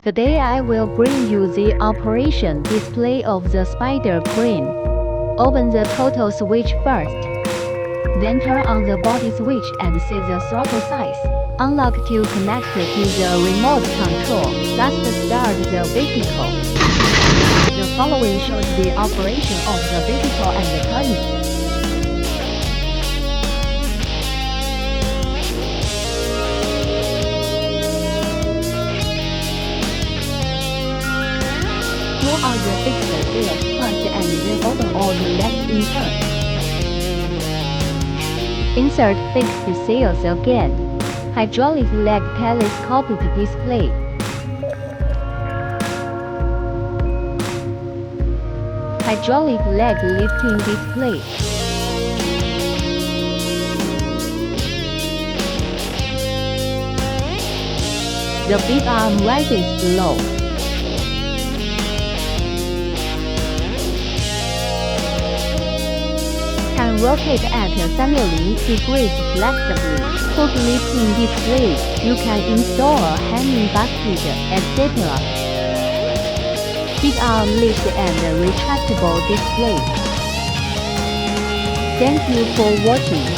Today I will bring you the operation display of the spider crane. Open the toggle switch first. Then turn on the body switch and set the throttle size. Unlock to connect to the remote control. Last start the vehicle. The following shows the operation of the vehicle and the turning. Pull on the fixed gear first and then open all the legs in turn. Insert fixed seals again. Hydraulic leg telescopic display. Hydraulic leg lifting display. The big arm rises below. Can rotate at 70 degrees flexibly. Hook lifting display. You can install a hanging basket, etc. Big arm lift and retractable display. Thank you for watching.